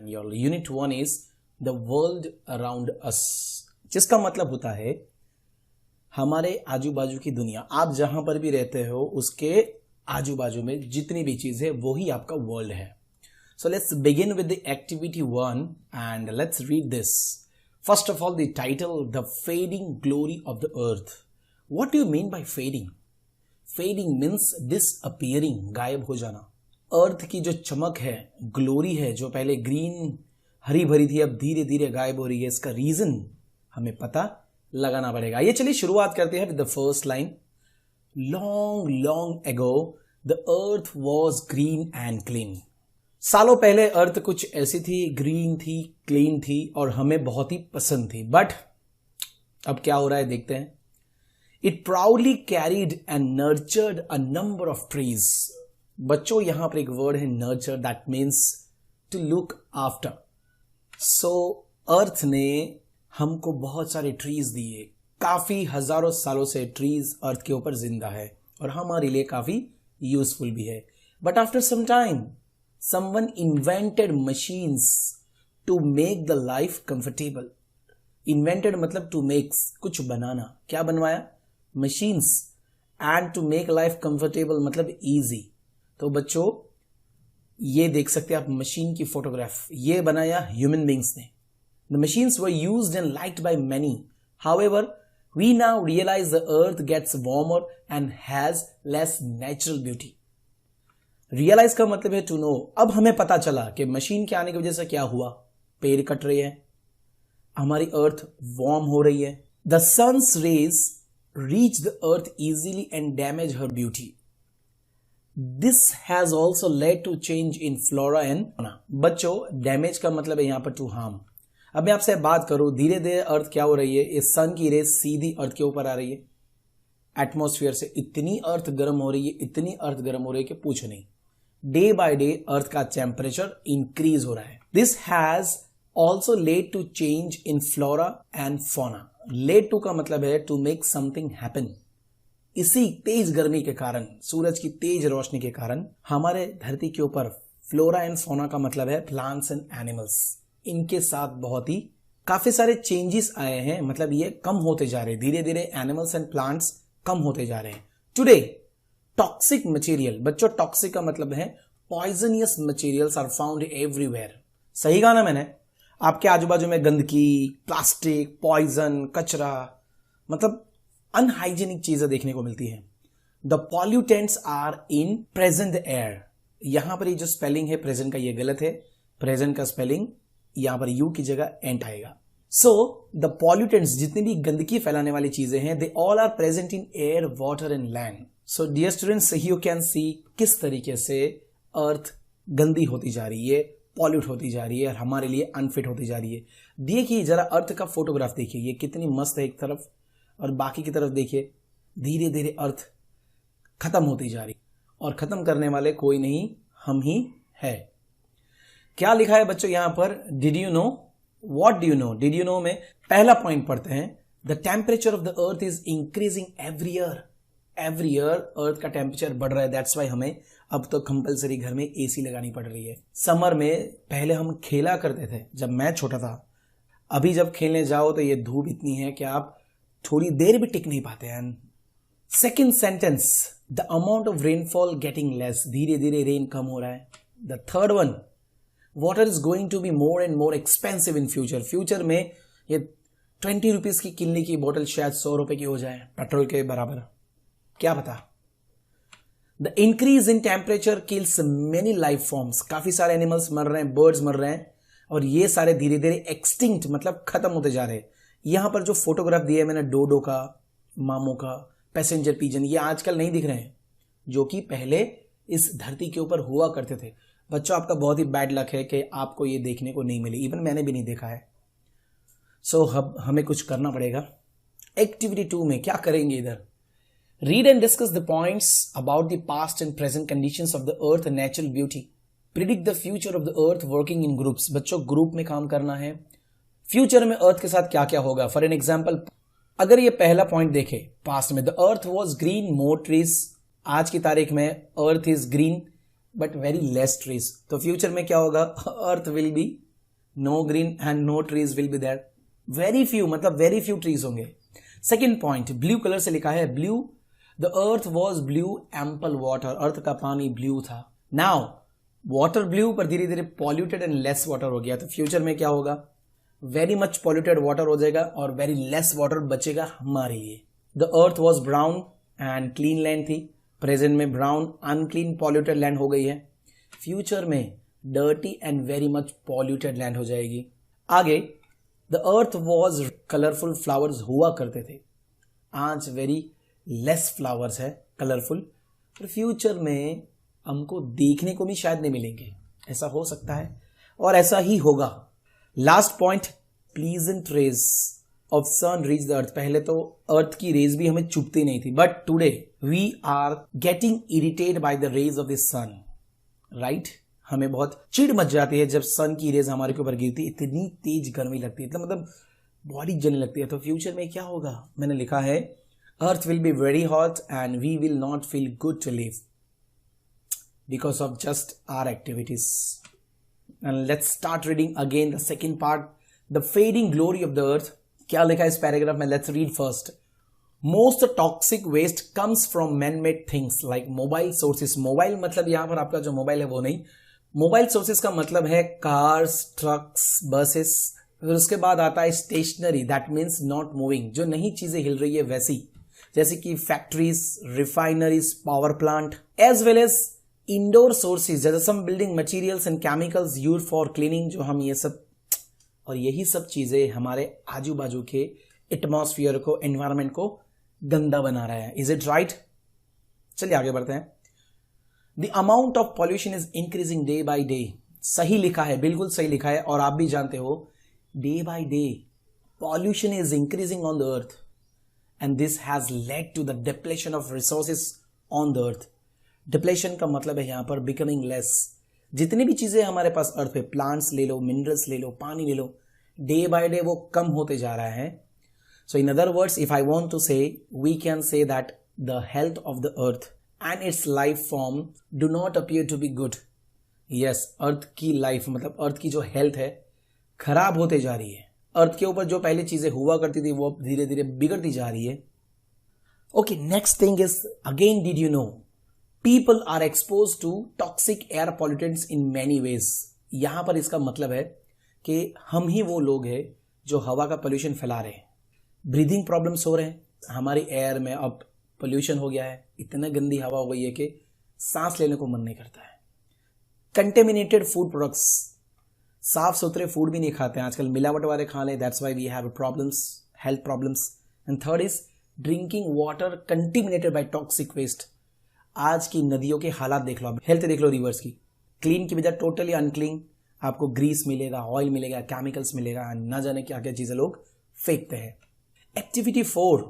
Your unit 1 is the world around अस, जिसका मतलब होता है हमारे आजू बाजू की दुनिया। आप जहां पर भी रहते हो उसके आजू बाजू में जितनी भी चीज है वही आपका वर्ल्ड है। So let's begin with the activity 1 and let's read this. First of all the title, the fading glory of the earth. What do you mean by fading? Fading means disappearing, गायब हो जाना। अर्थ की जो चमक है, glory है, जो पहले ग्रीन हरी भरी थी अब धीरे धीरे गायब हो रही है, इसका रीजन हमें पता लगाना पड़ेगा। ये चलिए शुरुआत करते हैं with the first line. Long long ago the earth was green and clean. सालों पहले अर्थ कुछ ऐसी थी, ग्रीन थी, क्लीन थी और हमें बहुत ही पसंद थी। बट अब क्या हो रहा है देखते हैं। It proudly carried and nurtured a number of trees. बच्चों यहां पर एक वर्ड है nurture, that means to look after. So earth ने हमको बहुत सारे ट्रीज दिए, काफी हजारों सालों से ट्रीज अर्थ के ऊपर जिंदा है और हमारे लिए काफी यूजफुल भी है। But after some time someone invented machines to make the life comfortable. Invented मतलब टू मेक, कुछ बनाना। क्या बनवाया? Machines. And to make life comfortable मतलब इजी। तो बच्चों ये देख सकते हैं आप मशीन की फोटोग्राफ, ये बनाया ह्यूमन बींग्स ने। The machines were used and liked by many, however we now realize the earth gets warmer and has less natural beauty. Realize का मतलब है टू नो। अब हमें पता चला कि मशीन के आने की वजह से क्या हुआ, पेड़ कट रहे हैं, हमारी अर्थ वार्म हो रही है। The sun's rays reach the earth easily and damage her beauty. This has also led to change in flora and fauna. बच्चों डैमेज का मतलब है यहां पर टू हार्म। अब मैं आपसे बात करूं, धीरे धीरे अर्थ क्या हो रही है, इस सन की रेस सीधी अर्थ के ऊपर आ रही है। एटमॉस्फेयर से इतनी अर्थ गर्म हो रही है, इतनी अर्थ गर्म हो रही है कि पूछो नहीं। डे बाय डे अर्थ का टेम्परेचर इंक्रीज हो रहा है। This has also led to change in flora and fauna. Led to का मतलब है टू मेक समथिंग हैपन। इसी तेज गर्मी के कारण, सूरज की तेज रोशनी के कारण हमारे धरती के ऊपर फ्लोरा एंड फोना का मतलब है प्लांट्स एंड एनिमल्स, इनके साथ बहुत ही काफी सारे चेंजेस आए हैं। मतलब ये कम होते जा रहे हैं, धीरे धीरे एनिमल्स एंड प्लांट्स कम होते जा रहे हैं। टुडे टॉक्सिक मटेरियल, बच्चों टॉक्सिक का मतलब है poisonous materials are found everywhere. सही कहा ना मैंने? आपके आजू बाजू में गंदगी, प्लास्टिक, पॉइजन, कचरा, मतलब अनहाइजीनिक चीजें देखने को मिलती हैं। The pollutants are in present air. यहां पर ये जो स्पेलिंग है प्रेजेंट का ये गलत है। प्रेजेंट का स्पेलिंग यहां पर यू की जगह एंट आएगा। सो द पॉल्यूटेंट्स, जितनी भी गंदगी फैलाने वाली चीजें हैं, they all are present in air, water and land. So dear students, you can see किस तरीके से अर्थ गंदी होती जा रही है, पॉल्यूट होती जा रही है और हमारे लिए अनफिट होती जा रही है। देखिए जरा अर्थ का फोटोग्राफ देखिए, ये कितनी मस्त है एक तरफ, और बाकी की तरफ देखिए धीरे धीरे अर्थ खत्म होती जा रही, और खत्म करने वाले कोई नहीं, हम ही है। क्या लिखा है बच्चों यहां पर? Did you know? What do you know? Did you know में पहला पॉइंट पढ़ते हैं। The temperature of the earth is increasing every year. Every year earth का टेम्परेचर बढ़ रहा है। दैट्स वाई हमें अब तो कंपलसरी घर में एसी लगानी पड़ रही है। समर में पहले हम खेला करते थे जब मैं छोटा था, अभी जब खेलने जाओ तो ये धूप इतनी है कि आप थोड़ी देर भी टिक नहीं पाते हैं। Second sentence, the amount of rainfall getting less. धीरे धीरे रेन कम हो रहा है। The third one, water is going to be more and more expensive in future. Future में ये 20 रुपीज की किन्नी की बोतल शायद 100 रुपए की हो जाए, पेट्रोल के बराबर, क्या पता। The increase in temperature kills many life forms. काफी सारे एनिमल्स मर रहे हैं, बर्ड्स मर रहे हैं, और ये सारे धीरे धीरे एक्सटिंक्ट मतलब खत्म होते जा रहे हैं। यहां पर जो फोटोग्राफ दिया है मैंने डोडो का, मामो का, पैसेंजर पिजन, ये आजकल नहीं दिख रहे हैं, जो कि पहले इस धरती के ऊपर हुआ करते थे। बच्चों आपका बहुत ही बैड लक है कि आपको ये देखने को नहीं मिली, इवन मैंने भी नहीं देखा है। सो हमें कुछ करना पड़ेगा। एक्टिविटी 2 में क्या करेंगे इधर? Read and discuss the points about the past and present conditions of the earth and natural beauty. Predict the future of the earth working in groups. बच्चों ग्रुप में काम करना है। फ्यूचर में अर्थ के साथ क्या क्या होगा? फॉर एन एग्जाम्पल, अगर ये पहला पॉइंट देखे, पास्ट में the earth was green, more trees. आज की तारीख में earth is green but very less trees. तो फ्यूचर में क्या होगा? Earth will be no green and no trees will be there, very few, मतलब वेरी फ्यू ट्रीज होंगे। सेकेंड पॉइंट, ब्लू कलर से लिखा है, blue the earth was blue ample water, earth का पानी ब्लू था। नाउ वाटर ब्लू पर धीरे धीरे पॉल्यूटेड एंड लेस वाटर हो गया, तो फ्यूचर में क्या होगा, वेरी मच पॉल्यूटेड वाटर हो जाएगा और वेरी लेस वाटर बचेगा हमारे लिए। The earth was brown and clean land थी, प्रेजेंट में ब्राउन अनक्लीन पॉल्यूटेड लैंड हो गई है, फ्यूचर में dirty and very much polluted land हो जाएगी। आगे, the earth was colourful, flowers हुआ करते थे, आज वेरी लेस फ्लावर्स है कलरफुल, और फ्यूचर में हमको देखने को भी शायद नहीं मिलेंगे, ऐसा हो सकता है और ऐसा ही होगा। Last point, pleasant rays of sun reach the earth, पहले तो अर्थ की रेज भी हमें चुभती नहीं थी, but today we are getting irritate by the rays of the sun, right. हमें बहुत चिढ़ मच जाती है जब सन की रेज हमारे के ऊपर गिरती है, इतनी तेज गर्मी लगती है, मतलब बॉडी जलने लगती है। तो फ्यूचर में क्या होगा, मैंने लिखा है, earth will be very hot and we will not feel good to live because of just our activities. And let's start reading again the second part, the fading glory of the earth. क्या लिखा है इस paragraph में, let's read first. Most toxic waste comes from man-made things like mobile sources. Mobile मतलब यहां पर आपका जो मोबाइल है वो नहीं, मोबाइल सोर्सेस का मतलब है कार्स, ट्रक्स, बसेस, फिर उसके बाद आता है stationary, that means not moving, जो नई चीजें हिल रही है वैसी, जैसे कि factories, refineries, power plant, as well as indoor sources जैसे some building materials and chemicals use for cleaning, जो हम ये सब, और यही सब चीजें हमारे आजू बाजू के एटमॉस्फेयर को, एनवायरमेंट को गंदा बना रहा है। Is it right? चलिए आगे बढ़ते हैं। The amount of pollution is increasing day by day, सही लिखा है, बिल्कुल सही लिखा है, और आप भी जानते हो day by day pollution is increasing on the earth and this has led to the depletion of resources on the earth. Depletion का मतलब है यहां पर बिकमिंग लेस, जितनी भी चीजें हमारे पास अर्थ पे, प्लांट्स ले लो, मिनरल्स ले लो, पानी ले लो, डे बाय डे वो कम होते जा रहा है। So in other words, if I want to say, we can say that the health of the earth and its life form do not appear to be good. Yes, earth की life मतलब अर्थ की जो health है खराब होते जा रही है, अर्थ के ऊपर जो पहले चीजें हुआ करती थी वो अब धीरे धीरे बिगड़ती जा रही है। Okay, next thing is, again did you no people are exposed to toxic air pollutants in many ways। यहां पर इसका मतलब है कि हम ही वो लोग हैं जो हवा का पोल्यूशन फैला रहे हैं, ब्रीदिंग प्रॉब्लम्स हो रहे हैं, हमारी एयर में अब पोल्यूशन हो गया है, इतना गंदी हवा हो गई है कि सांस लेने को मन नहीं करता है। कंटेमिनेटेड फूड प्रोडक्ट्स, साफ सुथरे फूड भी नहीं खाते हैं आजकल, मिलावट वाले खा लें, that's why we have problems, health problems. And third is drinking water contaminated by toxic waste. आज की नदियों के हालात देख लो, आप हेल्थ देख लो रिवर्स की, क्लीन की बजाय टोटली अनक्लीन, आपको ग्रीस मिलेगा, ऑयल मिलेगा, केमिकल्स मिलेगा, ना जाने क्या क्या चीजें लोग फेंकते हैं। Activity 4,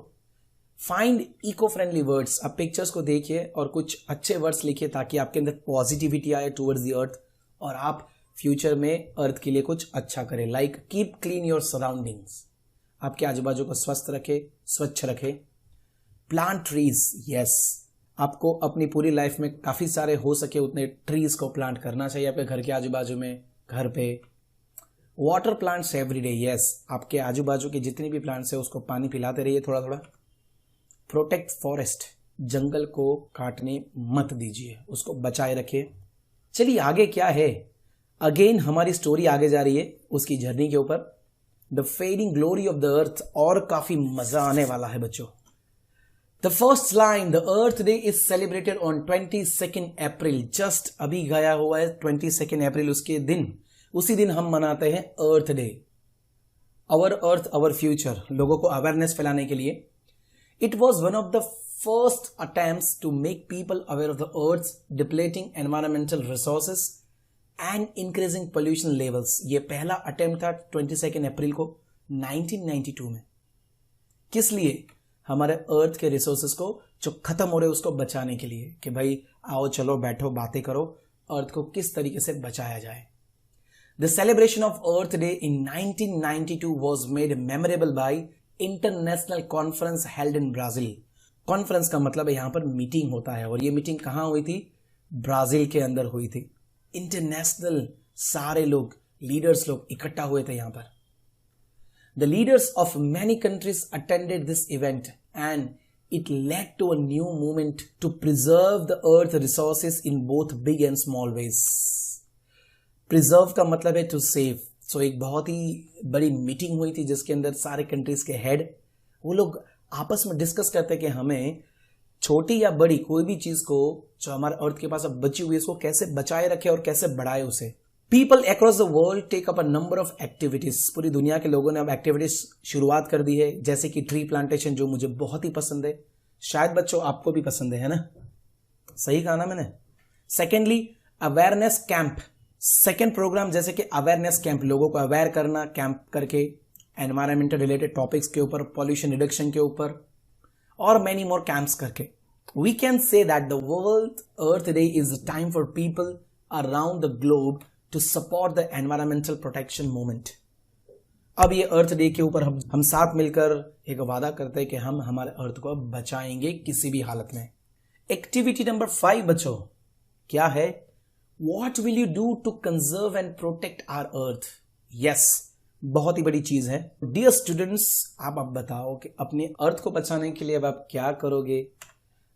find eco friendly words. आप पिक्चर्स को देखिए और कुछ अच्छे वर्ड्स लिखिए ताकि आपके अंदर पॉजिटिविटी आए टुवर्ड्स द अर्थ और आप फ्यूचर में अर्थ के लिए कुछ अच्छा करें। Like keep clean your surroundings, आपके आजू बाजू को स्वस्थ रखे, स्वच्छ रखे। प्लांट ट्रीज, यस, आपको अपनी पूरी लाइफ में काफी सारे हो सके उतने ट्रीज को प्लांट करना चाहिए आपके घर के आजू बाजू में, घर पे। वाटर प्लांट्स एवरीडे, यस, आपके आजू बाजू के जितने भी प्लांट्स है उसको पानी पिलाते रहिए थोड़ा थोड़ा। प्रोटेक्ट फॉरेस्ट, जंगल को काटने मत दीजिए, उसको बचाए रखिए। चलिए आगे क्या है, अगेन हमारी स्टोरी आगे जा रही है उसकी जर्नी के ऊपर, the fading glory of the अर्थ, और काफी मजा आने वाला है बच्चों। The first line, the Earth Day is celebrated on 22nd April। Just अभी गया हुआ है 22nd अप्रैल, उसके दिन, उसी दिन हम मनाते हैं earth day. Our earth our future, लोगों को अवेयरनेस फैलाने के लिए। It was one of the first attempts to make people aware of the earth depleting environmental resources and increasing pollution levels. ये पहला अटेम्प्ट था 22nd अप्रैल को 1992 में। किस लिए? हमारे अर्थ के रिसोर्सेस को जो खत्म हो रहे उसको बचाने के लिए, कि भाई आओ चलो बैठो बातें करो, अर्थ को किस तरीके से बचाया जाए। The celebration of earth day in 1992 was made memorable bye international conference held in Brazil. Conference का मतलब है यहां पर मीटिंग होता है, और ये मीटिंग कहां हुई थी? ब्राजील के अंदर हुई थी। इंटरनेशनल सारे लोग लीडर्स लोग इकट्ठा हुए थे यहां पर। The leaders of many countries attended this event and it led to a new movement to preserve the earth resources in both big and small ways. Preserve का मतलब है to save. So एक बहुत ही बड़ी मीटिंग हुई थी जिसके अंदर सारे कंट्रीज के हेड वो लोग आपस में डिस्कस करते कि हमें छोटी या बड़ी कोई भी चीज को जो हमारे अर्थ के पास अब बची हुई है उसको कैसे बचाए रखे और कैसे बढ़ाए उसे। People across the world take up a number of activities. पूरी दुनिया के लोगों ने अब एक्टिविटीज शुरुआत कर दी है, जैसे कि ट्री प्लांटेशन जो मुझे बहुत ही पसंद है, शायद बच्चों आपको भी पसंद है ना, सही कहा ना मैंने। Secondly awareness camp. Second program जैसे कि अवेयरनेस कैंप, लोगों को अवेयर करना कैंप करके एनवायरमेंटल रिलेटेड टॉपिक्स के ऊपर, पॉल्यूशन रिडक्शन के ऊपर और मैनी मोर कैंप्स करके। We can say that the world earth day is a time for people around the globe to support the environmental protection movement. अब ये अर्थ day के ऊपर हम साथ मिलकर एक वादा करते हैं कि हम हमारे अर्थ को बचाएंगे किसी भी हालत में। एक्टिविटी नंबर 5 बच्चों क्या है? What will you do to conserve and protect our earth? Yes, बहुत ही बड़ी चीज है। डियर स्टूडेंट्स, आप अब बताओ कि अपने अर्थ को बचाने के लिए अब आप क्या करोगे?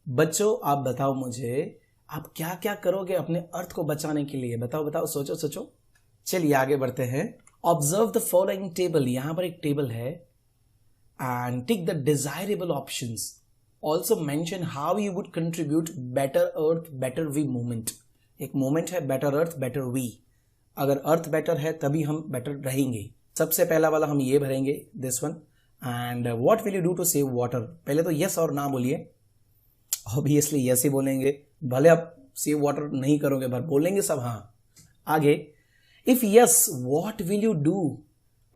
बच्चों आप बताओ मुझे, आप क्या क्या करोगे अपने अर्थ को बचाने के लिए? बताओ बताओ, सोचो सोचो। चलिए आगे बढ़ते हैं। Observe the following table. यहां पर एक टेबल है and tick the desirable options. Also mention how you would contribute better earth better we movement. एक मूवमेंट है बेटर अर्थ बेटर वी। अगर अर्थ बेटर है तभी हम बेटर रहेंगे। सबसे पहला वाला हम ये भरेंगे, this one. And what will you do to save water? पहले तो यस और ना बोलिए, ऑब्वियसली यस ही बोलेंगे, भले आप सेव वाटर नहीं करोगे पर बोलेंगे सब हाँ। आगे if yes what will you do?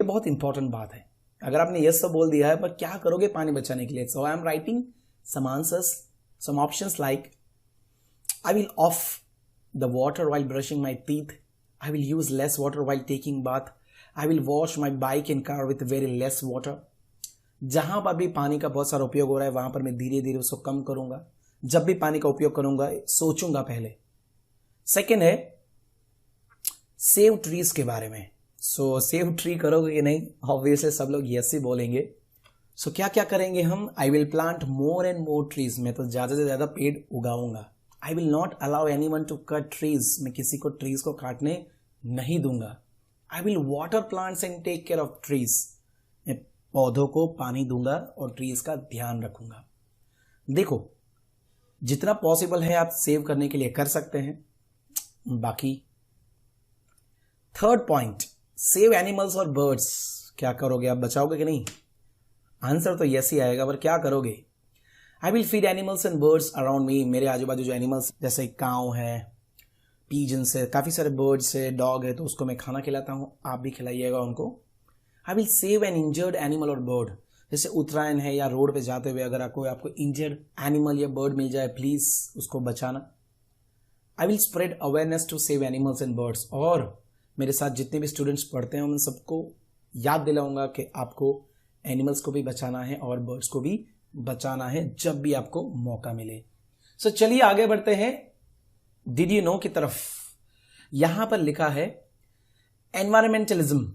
ये बहुत इंपॉर्टेंट बात है। अगर आपने यस तो बोल दिया है पर क्या करोगे पानी बचाने के लिए? So I am writing some answers, some options like I will off the water while brushing my teeth, I will use less water while taking bath, I will wash my bike and car with very less water. जहां पर भी पानी का बहुत सारा उपयोग हो रहा है वहां पर मैं धीरे धीरे उसको कम करूंगा। जब भी पानी का उपयोग करूंगा सोचूंगा पहले। सेकेंड है सेव ट्रीज के बारे में। सो सेव ट्री करोगे कि नहीं? ऑब्वियसली सब लोग यस ही बोलेंगे। सो क्या क्या करेंगे हम? I will plant more and more trees. मैं तो ज्यादा से ज्यादा पेड़ उगाऊंगा। I will not allow anyone to cut trees. मैं किसी को ट्रीज को काटने नहीं दूंगा। I will water plants and take care of trees. मैं पौधों को पानी दूंगा और ट्रीज का ध्यान रखूंगा। देखो जितना पॉसिबल है आप सेव करने के लिए कर सकते हैं। बाकी थर्ड पॉइंट, सेव एनिमल्स और बर्ड्स। क्या करोगे? आप बचाओगे कि नहीं? आंसर तो यस ही आएगा, पर क्या करोगे? I will feed animals and birds around me. मेरे आजू बाजू जो एनिमल्स जैसे काऊ है, पीजन्स है, काफी सारे बर्ड्स है, डॉग है, तो उसको मैं खाना खिलाता हूं, आप भी खिलाइएगा उनको। I will save N injured animal और बर्ड। जैसे उत्तरायण है या रोड पे जाते हुए अगर आपको इंजर्ड एनिमल या बर्ड मिल जाए, प्लीज उसको बचाना। I will spread awareness to save animals and birds. और मेरे साथ जितने भी स्टूडेंट्स पढ़ते हैं उन सबको याद दिलाऊंगा कि आपको एनिमल्स को भी बचाना है और बर्ड्स को भी बचाना है जब भी आपको मौका मिले। सो चलिए आगे बढ़ते हैं डिड यू नो की तरफ। यहां पर लिखा है एनवायरमेंटलिज्म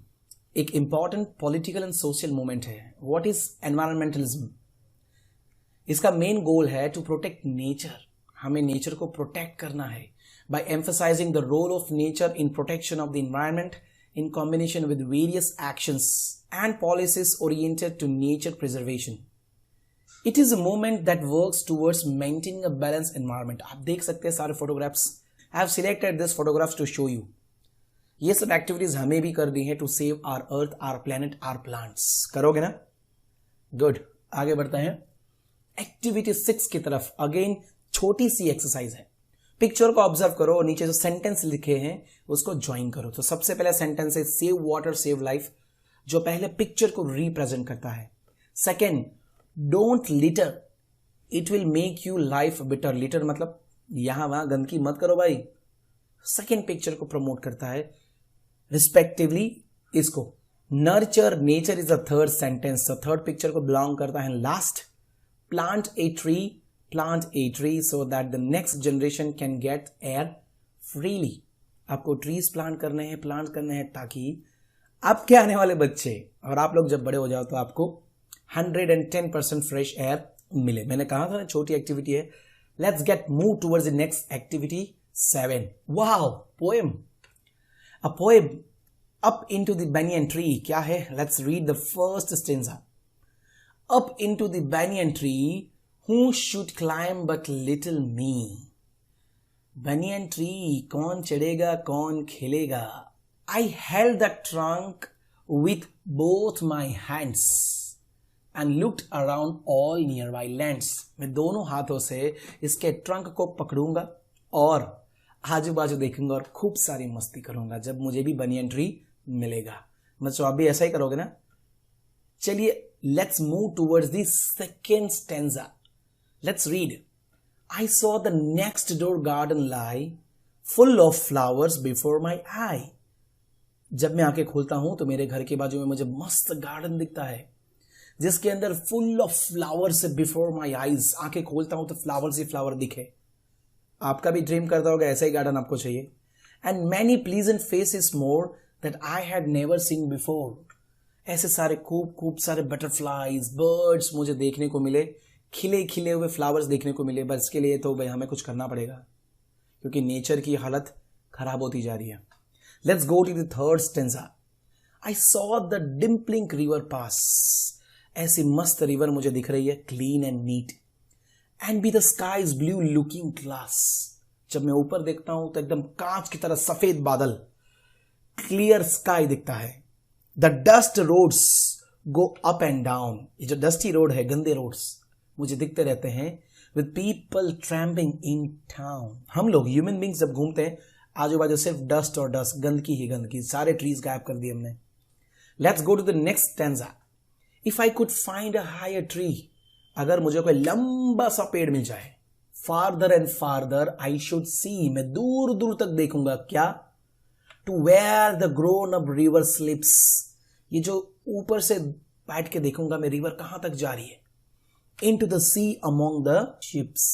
एक important political and social movement है। What is environmentalism? इसका मेन गोल है टू प्रोटेक्ट नेचर। हमें नेचर को प्रोटेक्ट करना है by emphasizing the role of nature in protection of the environment in combination with various actions and policies oriented to nature preservation. It is a movement that works towards maintaining a balanced environment. आप देख सकते हैं सारे photographs. I have selected these photographs to show you. ये सब activities हमें भी कर दी है to save our earth, our planet, our plants. करोगे ना? गुड। आगे बढ़ते हैं एक्टिविटी 6 की तरफ। अगेन छोटी सी एक्सरसाइज है। पिक्चर को ऑब्जर्व करो और नीचे जो सेंटेंस लिखे हैं उसको ज्वाइन करो। तो सबसे पहला सेंटेंस है सेव वाटर सेव लाइफ, जो पहले पिक्चर को रिप्रेजेंट करता है। Second, don't litre, it will make you life better. Litre मतलब यहां वहां गंदगी मत करो भाई। सेकेंड पिक्चर को प्रमोट करता है रिस्पेक्टिवली इसको। Nurture nature is the third sentence, तो थर्ड पिक्चर को बिलोंग करता है। Last, plant a tree so that the next generation can get air freely. आपको ट्रीज प्लांट करने हैं ताकि आपके आने वाले बच्चे और आप लोग जब बड़े हो जाओ तो आपको 110% फ्रेश एयर मिले। मैंने कहा था ना छोटी एक्टिविटी है। Let's get move towards the next activity 7। Wow, poem, a poem up into the banyan tree। क्या है? Let's read the first stanza. Up into the banyan tree, who should climb but little me। banyan tree, कौन चढ़ेगा कौन खेलेगा। I held the trunk with both my hands and looked around all nearby lands। मैं दोनों हाथों से इसके trunk को पकड़ूंगा और आजू बाजू देखूंगा और खूब सारी मस्ती करूंगा जब मुझे भी बनियन ट्री मिलेगा। मतलब आप भी ऐसा ही करोगे ना। चलिए, let's move towards the second stanza. Let's read. I saw the next door garden lie full of flowers before my eye। जब मैं आंखें खोलता हूं तो मेरे घर के बाजू में मुझे मस्त गार्डन दिखता है जिसके अंदर फुल ऑफ फ्लावर्स है। बिफोर माई आईज, आंखें खोलता हूं तो फ्लावर्स ही फ्लावर दिखे। आपका भी ड्रीम करता होगा ऐसा ही गार्डन आपको चाहिए। And many pleasant faces more that I had never seen before. ऐसे सारे खूब सारे बटरफ्लाईज, बर्ड्स मुझे देखने को मिले, खिले हुए फ्लावर्स देखने को मिले। बस इसके लिए तो भाई हमें कुछ करना पड़ेगा क्योंकि नेचर की हालत खराब होती जा रही है। Let's go to the third stanza. I saw the dimpling river pass. ऐसी मस्त रिवर मुझे दिख रही है, clean and neat. And be the sky is blue looking glass. जब मैं ऊपर देखता हूं तो एकदम कांच की तरह सफेद बादल, क्लियर स्काई दिखता है। The dust roads go up and down. ये जो डस्टी रोड है, गंदे रोड्स मुझे दिखते रहते हैं। With people tramping in town. हम लोग ह्यूमन बींग्स जब घूमते हैं आजू बाजू सिर्फ डस्ट और डस्ट, गंदगी ही गंदगी, सारे ट्रीज गायब कर दिए हमने। Let's go to the next stanza. If I could find a higher tree. अगर मुझे कोई लंबा सा पेड़ मिल जाए, farther and farther I should see. मैं दूर दूर तक देखूंगा। क्या? To where the grown up river slips. ये जो ऊपर से बैठ के देखूंगा मैं, रिवर कहां तक जा रही है। Into the sea among the ships।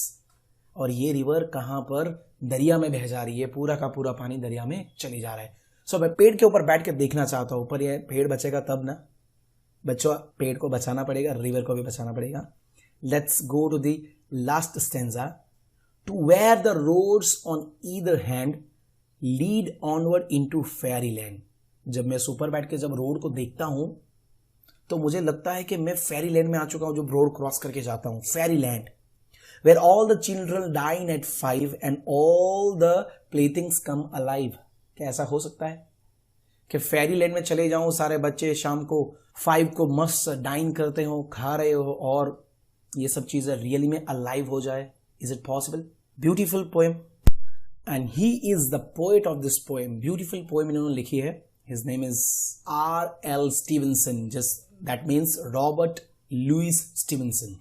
और ये रिवर कहां पर? दरिया में बह जा रही है। पूरा का पूरा पानी दरिया में चली जा रहा है। सो मैं पेड़ के ऊपर बैठ के देखना चाहता हूं। ऊपर ये पेड़ बचेगा तब ना। बच्चों, पेड़ को बचाना पड़ेगा, रिवर को भी बचाना पड़ेगा। Let's go to the last stanza. To where the roads on either hand lead onward into fairy land. जब मैं ऊपर बैठ के जब रोड को देखता हूं तो मुझे लगता है कि मैं फेरी लैंड में आ चुका हूं, जो रोड क्रॉस करके जाता हूं। Fairy land where all the children dine at 5 and all the playthings come alive. क्या ऐसा हो सकता है कि फेरी लैंड में चले जाऊं, सारे बच्चे शाम को 5 को मस्त डाइन करते हो, खा रहे हो और ये सब चीजें रियली में अलाइव हो जाए? Is it possible? Beautiful poem and he is the poet of this poem. Beautiful poem इन्होंने लिखी है। His name is R.L. Stevenson. Just that means Robert Louis Stevenson.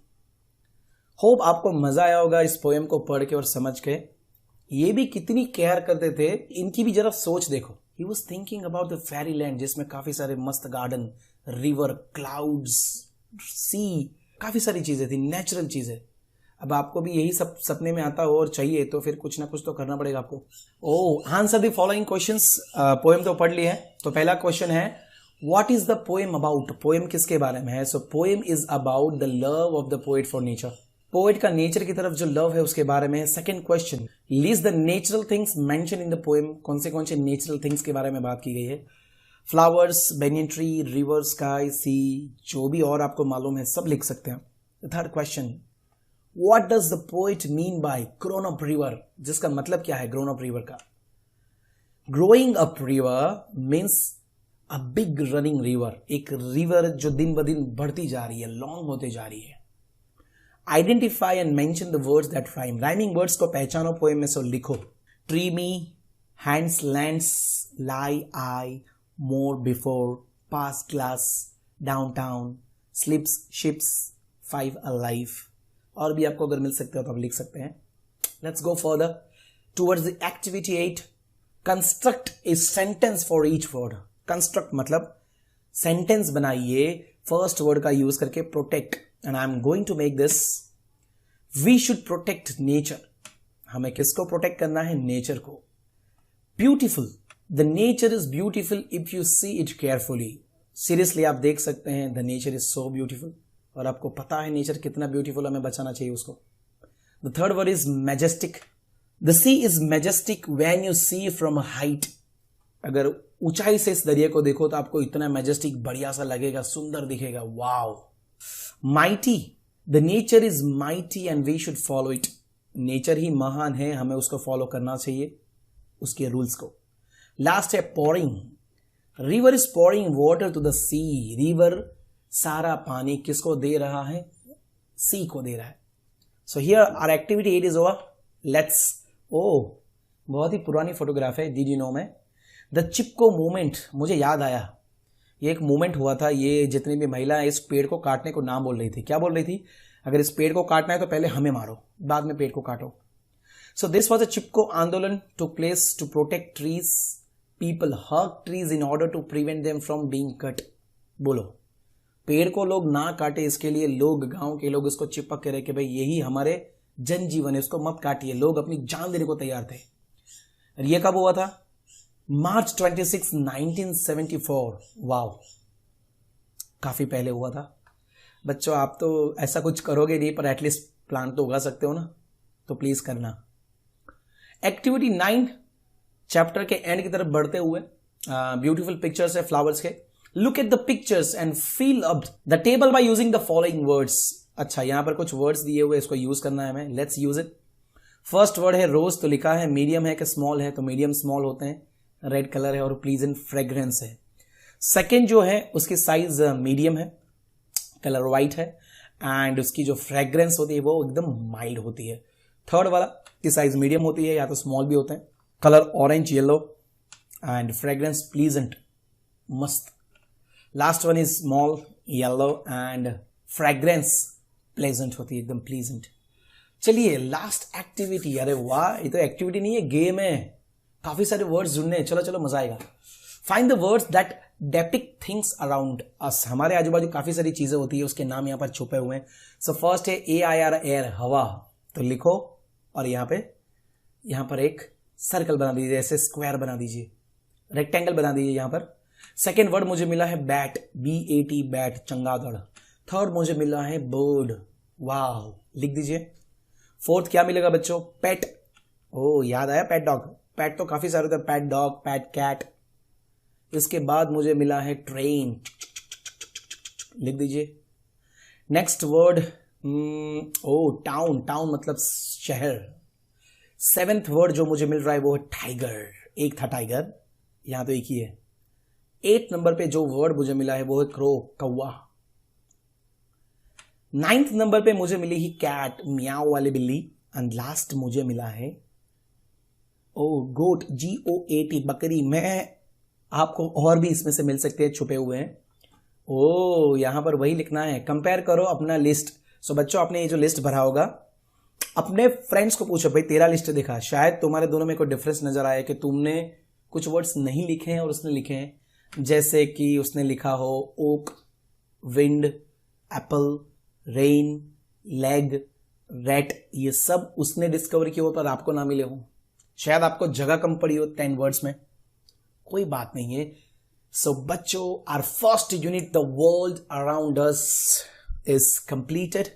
Hope आपको मजा आया होगा इस पोएम को पढ़ के और समझ के। ये भी कितनी केयर करते थे, इनकी भी जरा सोच देखो। He was thinking about the fairy land जिसमें काफी सारे मस्त गार्डन, रिवर, क्लाउड्स, सी, काफी सारी चीजें थी, नेचुरल चीजें। अब आपको भी यही सब सपने में आता हो और चाहिए तो फिर कुछ ना कुछ तो करना पड़ेगा आपको। Answer the following questions. Poem तो पढ़ ली है। तो पहला क्वेश्चन है, what is the poem about? Poem किसके बारे में है? So poem is about the love of the poet for nature. Poet का नेचर की तरफ जो लव है उसके बारे में। Second question, list the natural things mention in the poem. कौन से नेचुरल थिंग्स के बारे में बात की गई है? Flowers, banyan tree, river, sky, sea, जो भी और आपको मालूम है सब लिख सकते हैं। Third question, what does the poet mean by grown up river? जिसका मतलब क्या है ग्रोन अप रिवर का? Growing up river means a big running river. एक रिवर जो दिन ब दिन बढ़ती जा रही है, लॉन्ग होते जा रही है। Identify and mention the words that rhyme. Rhyming words को पहचानो, पोएम में से लिखो। Tree me, hands, lands, lie, I, more, before, pass, class, downtown, slips, ships, 5 alive. और भी आपको अगर मिल सकते हो तो आप लिख सकते हैं। Let's go further towards the activity 8। Construct a sentence for each word. Construct मतलब सेंटेंस बनाइए फर्स्ट वर्ड का यूज करके, protect. And I am going to make this, we should protect nature. हमें किसको प्रोटेक्ट करना है? नेचर को। Beautiful, the nature is beautiful if you see it carefully. Seriously आप देख सकते हैं the nature is so beautiful, और आपको पता है नेचर कितना ब्यूटीफुल, हमें बचाना चाहिए उसको। The third word is majestic, the sea is majestic when you see from a height. अगर ऊंचाई से इस दरिया को देखो तो आपको इतना मैजेस्टिक बढ़िया सा लगेगा, सुंदर दिखेगा, wow. Mighty, the nature is mighty and we should follow it. Nature ही महान है, हमें उसको फॉलो करना चाहिए, उसके रूल्स को। लास्ट है pouring, river is pouring water to the sea. River सारा पानी किसको दे रहा है? सी को दे रहा है। So here our activity 8 is over, let's. ओ बहुत ही पुरानी फोटोग्राफ है, डिड यू नो में द चिपको मूवमेंट, मुझे याद आया, ये एक मूवमेंट हुआ था। ये जितनी भी महिलाएं इस पेड़ को काटने को ना बोल रही थी, क्या बोल रही थी? अगर इस पेड़ को काटना है तो पहले हमें मारो, बाद में पेड़ को काटो। So this was a Chipko आंदोलन took place to protect trees. People hug trees in order to prevent them from being cut. बोलो, पेड़ को लोग ना काटे, इसके लिए लोग, गांव के लोग इसको चिपक के रहे कि भाई यही हमारे जनजीवन है, इसको मत काटिए। लोग अपनी जान देने को तैयार थे। ये कब हुआ था? मार्च 26, 1974। वाओ, काफी पहले हुआ था। बच्चों आप तो ऐसा कुछ करोगे नहीं, पर एटलीस्ट प्लांट तो उगा सकते हो ना, तो प्लीज करना। एक्टिविटी 9, चैप्टर के एंड की तरफ बढ़ते हुए, ब्यूटीफुल पिक्चर्स है फ्लावर्स के। Look at the pictures and fill up the table by using the following words. अच्छा, यहां पर कुछ वर्ड्स दिए हुए, इसको यूज करना है हमें, let's use it. First word है रोज, तो लिखा है मीडियम है कि स्मॉल है, तो मीडियम स्मॉल होते हैं, रेड कलर है और प्लीजेंट फ्रेग्रेंस है। सेकेंड जो है उसकी साइज मीडियम है, कलर व्हाइट है, एंड उसकी जो फ्रेग्रेंस होती है वो एकदम माइल्ड होती है। थर्ड वाला की साइज मीडियम होती है, या तो स्मॉल भी होते हैं, colour orange yellow, and fragrance pleasant, मस्त। Last one is small yellow and fragrance pleasant होती है, एकदम प्लीजेंट। चलिए लास्ट एक्टिविटी। अरे वाह, ये तो एक्टिविटी नहीं है, गेम है, काफी सारे वर्ड्स जुड़ने हैं। चलो चलो, मजा आएगा। Find the words that depict things around us. हमारे आजू बाजू काफी सारी चीजें होती है, उसके नाम यहाँ पर छुपे हुए हैं। सो फर्स्ट है AIR, एयर, हवा, तो लिखो, और यहाँ पर एक सर्कल बना दीजिए, ऐसे स्क्वायर बना दीजिए, रेक्टेंगल बना दीजिए यहाँ पर। सेकेंड वर्ड मुझे मिला है बैट, BAT, बैट, चंगादड़। थर्ड मुझे मिला है बर्ड, वाह, लिख दीजिए। फोर्थ क्या मिलेगा बच्चों? पेट। ओ याद आया, पेट डॉग। पेट तो काफी सारे होते हैं, पेट डॉग, पेट कैट। इसके बाद मुझे मिला है ट्रेन, लिख दीजिए। नेक्स्ट वर्ड टाउन, टाउन मतलब शहर। सेवेंथ वर्ड जो मुझे मिल रहा है वो है टाइगर, एक था टाइगर, यहां तो एक ही है। 8 नंबर पे जो वर्ड मुझे मिला है वो है क्रो, कौवा। 9th नंबर पे मुझे मिली ही कैट, म्याऊ वाली बिल्ली। एंड लास्ट मुझे मिला है गोट, GOAT, बकरी। मैं आपको और भी इसमें से मिल सकते हैं, छुपे हुए हैं। यहां पर वही लिखना है, कंपेयर करो अपना लिस्ट। सो बच्चों, आपने ये जो लिस्ट भरा होगा, अपने फ्रेंड्स को पूछो, भाई तेरा लिस्ट दिखा, शायद तुम्हारे दोनों में कोई डिफरेंस नजर आया कि तुमने कुछ वर्ड्स नहीं लिखे हैं और उसने लिखे हैं। जैसे कि उसने लिखा हो oak, wind, apple, rain, leg, rat, ये सब उसने डिस्कवर किया हो पर आपको ना मिले हो। शायद आपको जगह कम पड़ी हो 10 वर्ड्स में, कोई बात नहीं है। सो बच्चों, our first unit the world around us is completed.